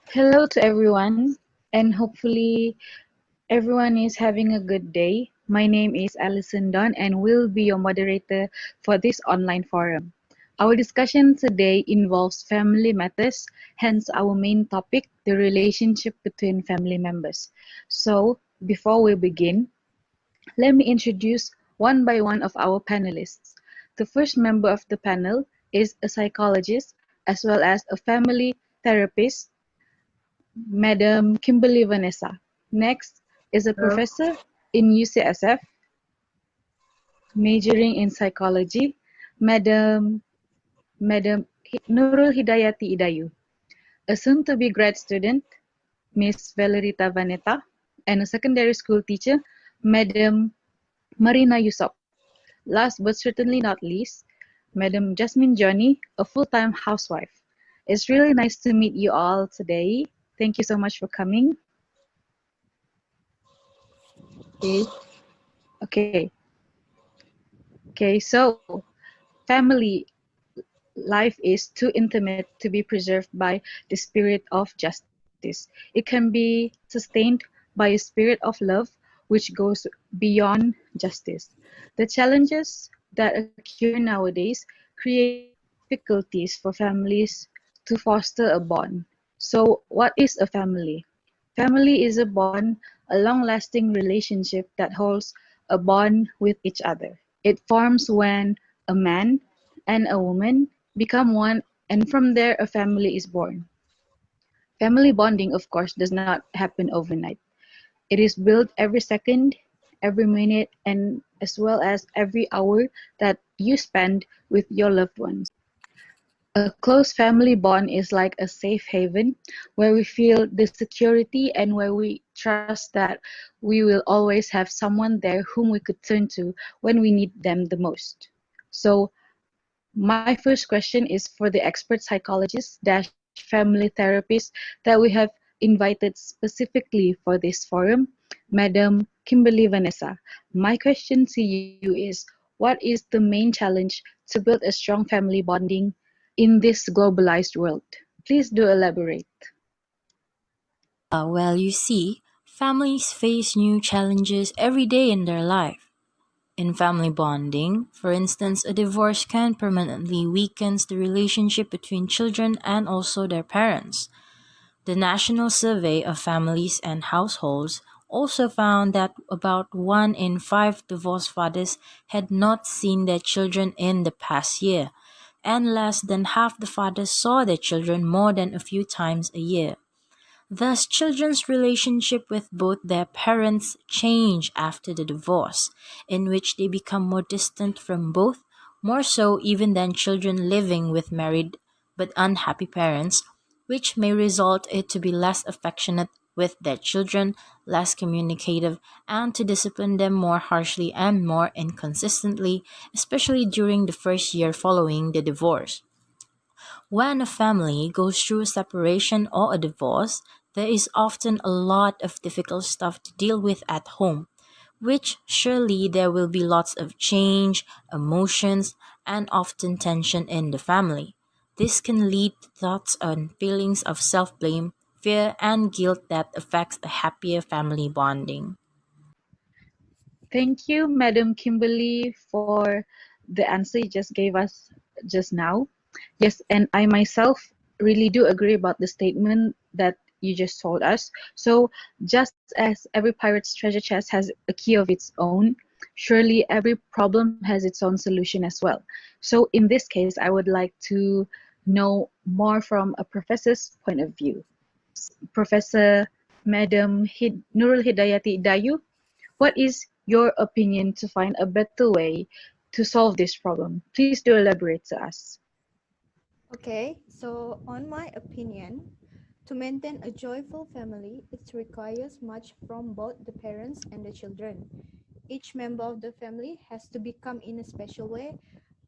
Hello to everyone, and hopefully everyone is having a good day. My name is Alison Dunn, and will be your moderator for this online forum. Our discussion today involves family matters, hence our main topic, the relationship between family members. So, before we begin, let me introduce one by one of our panelists. The first member of the panel is a psychologist as well as a family therapist, Madam Kimberly Vanessa. Next is a Hello. professor in UCSF, majoring in psychology, Madam Nurul Hidayati Idayu. A soon-to-be grad student, Miss Valerita Vanetta, and a secondary school teacher, Madam Marina Yusop. Last but certainly not least, Madam Jasmine Johnny, a full-time housewife. It's really nice to meet you all today. Thank you so much for coming. Okay. Okay, so family life is too intimate to be preserved by the spirit of justice. It can be sustained by a spirit of love which goes beyond justice. The challenges that occur nowadays create difficulties for families to foster a bond. So, what is a family? Family is a bond, a long-lasting relationship that holds a bond with each other. It forms when a man and a woman become one, and from there a family is born. Family bonding, of course, does not happen overnight. It is built every second, every minute, and as well as every hour that you spend with your loved ones. A close family bond is like a safe haven where we feel the security and where we trust that we will always have someone there whom we could turn to when we need them the most. So, my first question is for the expert psychologist dash family therapist that we have invited specifically for this forum, Madam Kimberly Vanessa. My question to you is, what is the main challenge to build a strong family bonding in this globalized world? Please do elaborate. Families face new challenges every day in their life. In family bonding, for instance, a divorce can permanently weaken the relationship between children and also their parents. The National Survey of Families and Households also found that about 1 in 5 divorced fathers had not seen their children in the past year, and less than half the fathers saw their children more than a few times a year. Thus, children's relationship with both their parents change after the divorce, in which they become more distant from both, more so even than children living with married but unhappy parents, which may result it to be less affectionate with their children, less communicative, and to discipline them more harshly and more inconsistently, especially during the first year following the divorce. When a family goes through a separation or a divorce, there is often a lot of difficult stuff to deal with at home, which surely there will be lots of change, emotions, and often tension in the family. This can lead to thoughts and feelings of self blame, fear, and guilt that affects a happier family bonding. Thank you, Madam Kimberly, for the answer you just gave us just now. Yes, and I myself really do agree about the statement that you just told us. So, just as every pirate's treasure chest has a key of its own, surely every problem has its own solution as well. So, in this case, I would like to know more from a professor's point of view. Professor Madam Nurul Hidayati Dayu, what is your opinion to find a better way to solve this problem? Please do elaborate to us. Okay, so on my opinion, to maintain a joyful family, it requires much from both the parents and the children. Each member of the family has to become, in a special way,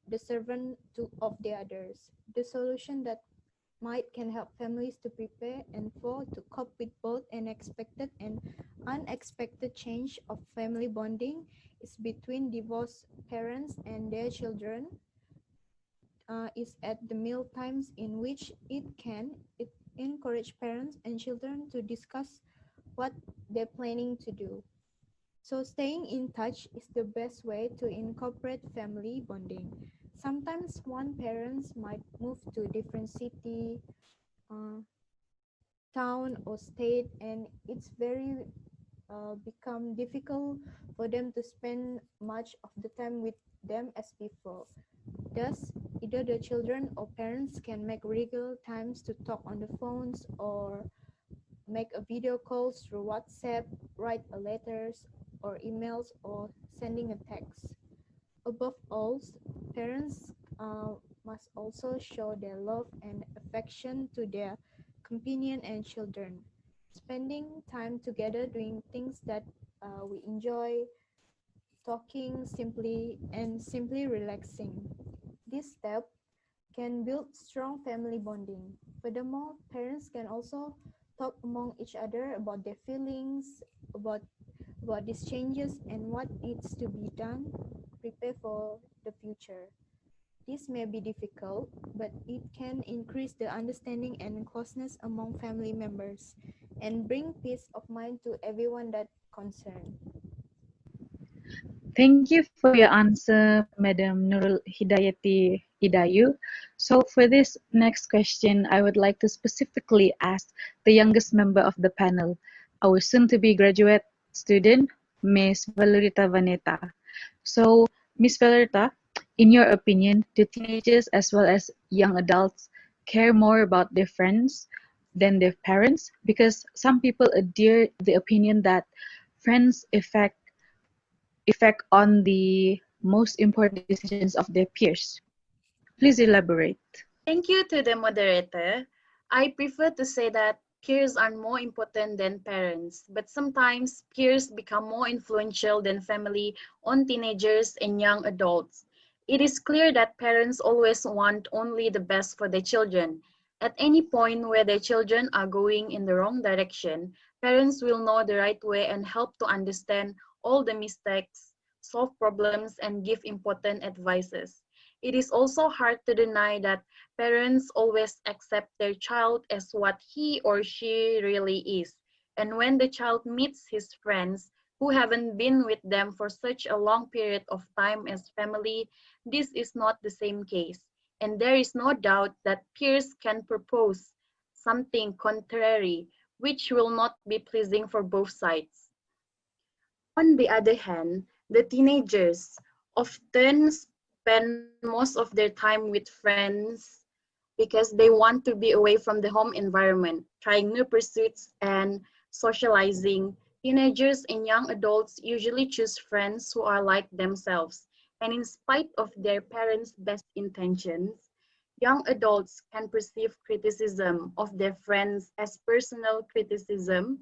the servant of the others. The solution that might can help families to prepare and for to cope with both an expected and unexpected change of family bonding is between divorced parents and their children, is at the meal times in which it encourage parents and children to discuss what they're planning to do. So staying in touch is the best way to incorporate family bonding. Sometimes one parents might move to a different city, uh, town or state, and it's very become difficult for them to spend much of the time with them as before. Thus, either the children or parents can make regular times to talk on the phones or make a video calls through WhatsApp, write a letters or emails or sending a text. Above all, parents must also show their love and affection to their companion and children. Spending time together doing things that we enjoy, talking simply, and simply relaxing. This step can build strong family bonding. Furthermore, parents can also talk among each other about their feelings, about these changes and what needs to be done, prepare for the future. This may be difficult, but it can increase the understanding and closeness among family members and bring peace of mind to everyone that concerned. Thank you for your answer, Madam Nurul Hidayati Hidayu. So for this next question, I would like to specifically ask the youngest member of the panel, our soon-to-be graduate student, Miss Valerita Vaneta. So, Miss Valerita, in your opinion, do teenagers as well as young adults care more about their friends than their parents? Because some people adhere the opinion that friends effect on the most important decisions of their peers. Please elaborate. Thank you to the moderator. I prefer to say that peers are more important than parents, but sometimes peers become more influential than family on teenagers and young adults. It is clear that parents always want only the best for their children. At any point where their children are going in the wrong direction, parents will know the right way and help to understand all the mistakes, solve problems, and give important advices. It is also hard to deny that parents always accept their child as what he or she really is. And when the child meets his friends who haven't been with them for such a long period of time as family, this is not the same case. And there is no doubt that peers can propose something contrary, which will not be pleasing for both sides. On the other hand, the teenagers often spend most of their time with friends because they want to be away from the home environment, trying new pursuits and socializing. Teenagers and young adults usually choose friends who are like themselves. And in spite of their parents' best intentions, young adults can perceive criticism of their friends as personal criticism.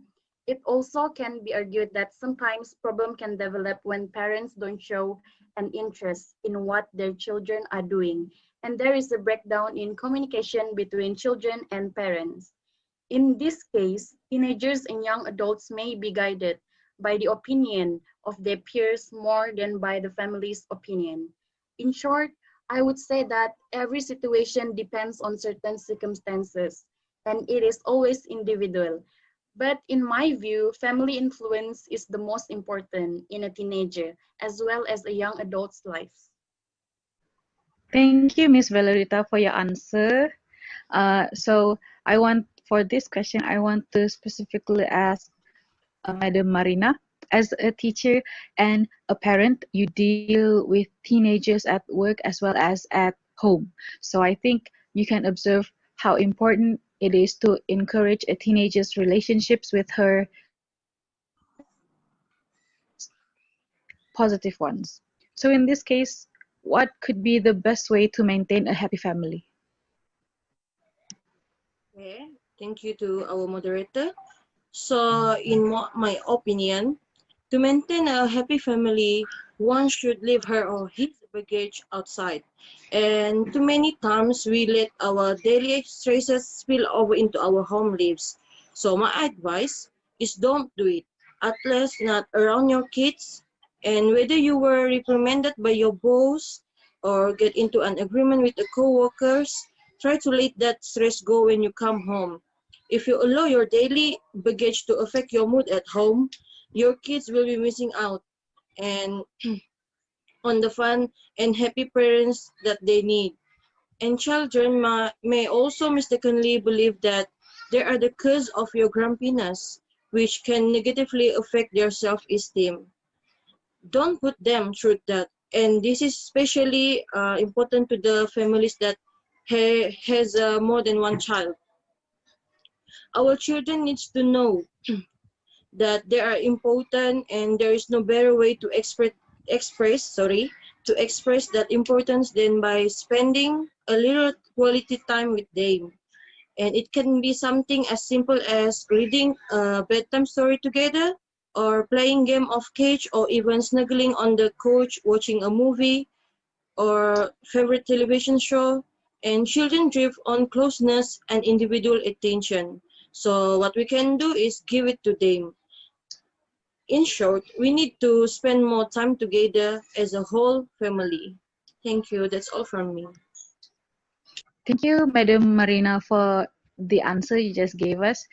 It also can be argued that sometimes problem can develop when parents don't show an interest in what their children are doing, and there is a breakdown in communication between children and parents. In this case, teenagers and young adults may be guided by the opinion of their peers more than by the family's opinion. In short, I would say that every situation depends on certain circumstances, and it is always individual. But in my view, family influence is the most important in a teenager as well as a young adult's life. Thank you, Miss Valerita, for your answer. So for this question, I want to specifically ask Madam Marina. As a teacher and a parent, you deal with teenagers at work as well as at home. So I think you can observe how important it is to encourage a teenager's relationships with her positive ones. So in this case, what could be the best way to maintain a happy family? Okay, thank you to our moderator. So, in my opinion, to maintain a happy family, one should leave her or his baggage outside. And too many times we let our daily stresses spill over into our home lives. So, my advice is don't do it, at least not around your kids. And whether you were reprimanded by your boss or get into an agreement with the co-workers, try to let that stress go when you come home. If you allow your daily baggage to affect your mood at home, your kids will be missing out and on the fun and happy parents that they need. And children may also mistakenly believe that they are the cause of your grumpiness, which can negatively affect their self-esteem. Don't put them through that. And this is especially important to the families that has more than one child. Our children needs to know that they are important and there is no better way to express that importance than by spending a little quality time with them. And it can be something as simple as reading a bedtime story together or playing game of cage or even snuggling on the couch watching a movie or favorite television show. And children drive on closeness and individual attention. So what we can do is give it to them. In short, we need to spend more time together as a whole family. Thank you. That's all from me. Thank you, Madam Marina, for the answer you just gave us.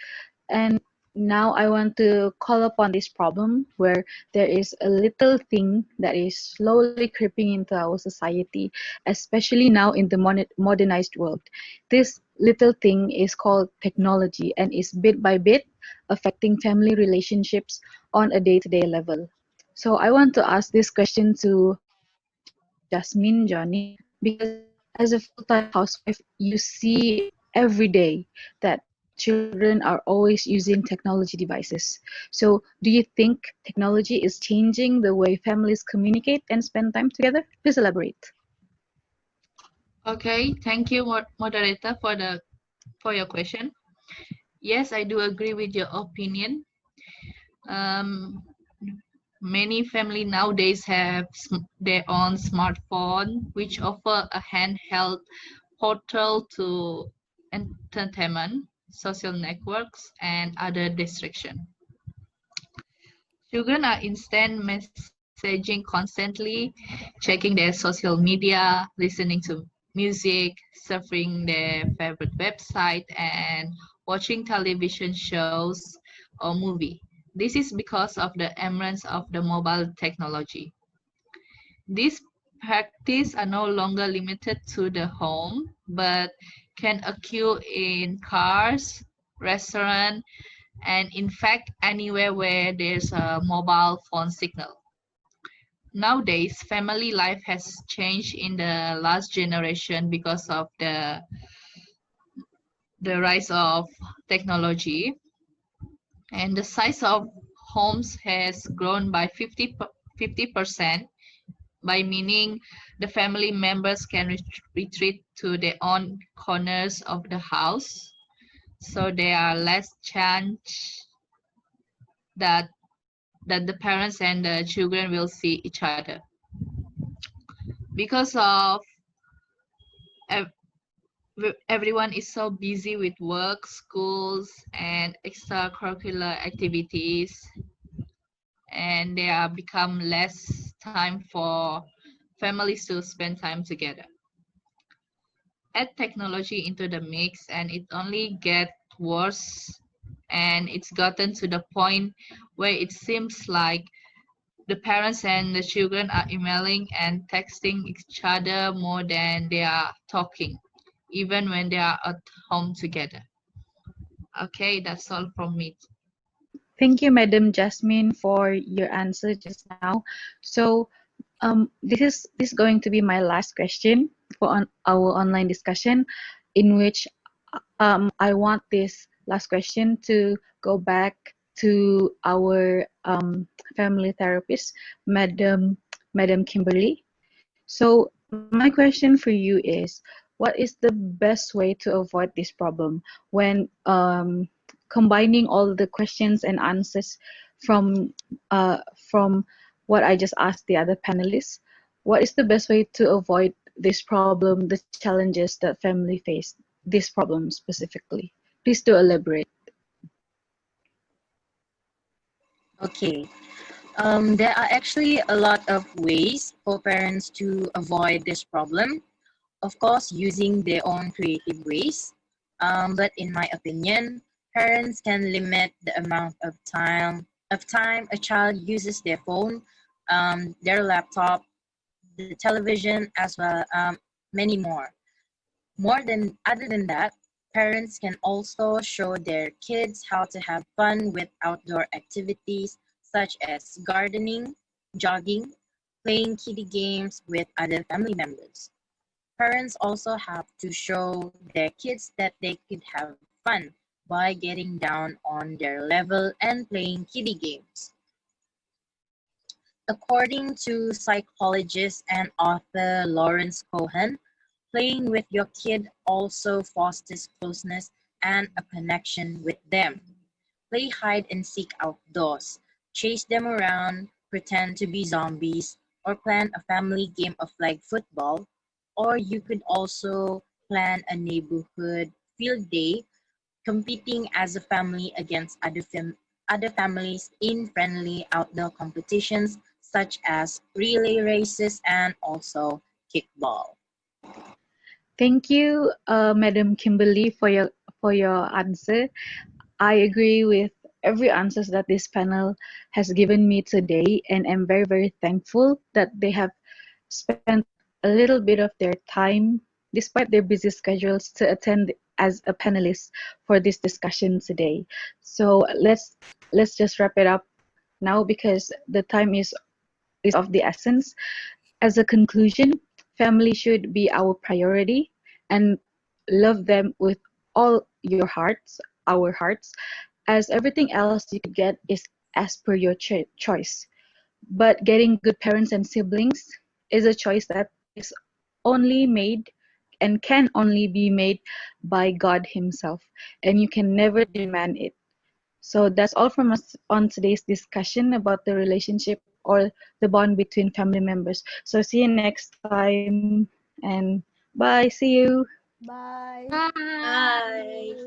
And now I want to call upon this problem where there is a little thing that is slowly creeping into our society, especially now in the modernized world. This little thing is called technology and is bit by bit affecting family relationships on a day-to-day level. So I want to ask this question to Jasmine, Johnny, because as a full-time housewife, you see every day that children are always using technology devices. So do you think technology is changing the way families communicate and spend time together? Please elaborate. Okay, thank you, moderator, for your question. Yes, I do agree with your opinion. Many family nowadays have their own smartphone, which offer a handheld portal to entertainment, social networks, and other distractions. Children are instant messaging constantly, checking their social media, listening to music, surfing their favorite website, and watching television shows or movie. This is because of the emergence of the mobile technology. These practices are no longer limited to the home, but can occur in cars, restaurants, and in fact anywhere where there's a mobile phone signal. Nowadays, family life has changed in the last generation because of the rise of technology, and the size of homes has grown by 50%, by meaning the family members can retreat to their own corners of the house, so there are less chance that the parents and the children will see each other. Because of everyone is so busy with work, schools, and extracurricular activities, and there become less time for families to spend time together. Add technology into the mix and it only gets worse, and it's gotten to the point where it seems like the parents and the children are emailing and texting each other more than they are talking, even when they are at home together. Okay, that's all from me. Thank you, Madam Jasmine, for your answer just now. So this is going to be my last question for our online discussion, in which I want this last question to go back to our family therapist, Madam Kimberly. So my question for you is, what is the best way to avoid this problem when combining all the questions and answers from what I just asked the other panelists? What is the best way to avoid this problem, the challenges that family face, this problem specifically? Please do elaborate. Okay. There are actually a lot of ways for parents to avoid this problem. Of course, using their own creative ways. But in my opinion, Parents can limit the amount of time a child uses their phone, their laptop, the television, as well many more. Other than that, parents can also show their kids how to have fun with outdoor activities such as gardening, jogging, playing kiddie games with other family members. Parents also have to show their kids that they could have fun by getting down on their level and playing kiddie games. According to psychologist and author Lawrence Cohen, playing with your kid also fosters closeness and a connection with them. Play hide and seek outdoors, chase them around, pretend to be zombies, or plan a family game of flag football. Or you could also plan a neighborhood field day, competing as a family against other families in friendly outdoor competitions such as relay races and also kickball. Thank you, Madam Kimberly, for your answer. I agree with every answers that this panel has given me today, and I'm very, very thankful that they have spent a little bit of their time, despite their busy schedules, to attend as a panelist for this discussion today. So let's just wrap it up now because the time is of the essence. As a conclusion, family should be our priority and love them with all your hearts, our hearts, as everything else you could get is as per your choice. But getting good parents and siblings is a choice that is only made and can only be made by God Himself, and you can never demand it. So that's all from us on today's discussion about the relationship or the bond between family members. So see you next time and bye. See you. Bye. Bye. Bye. You.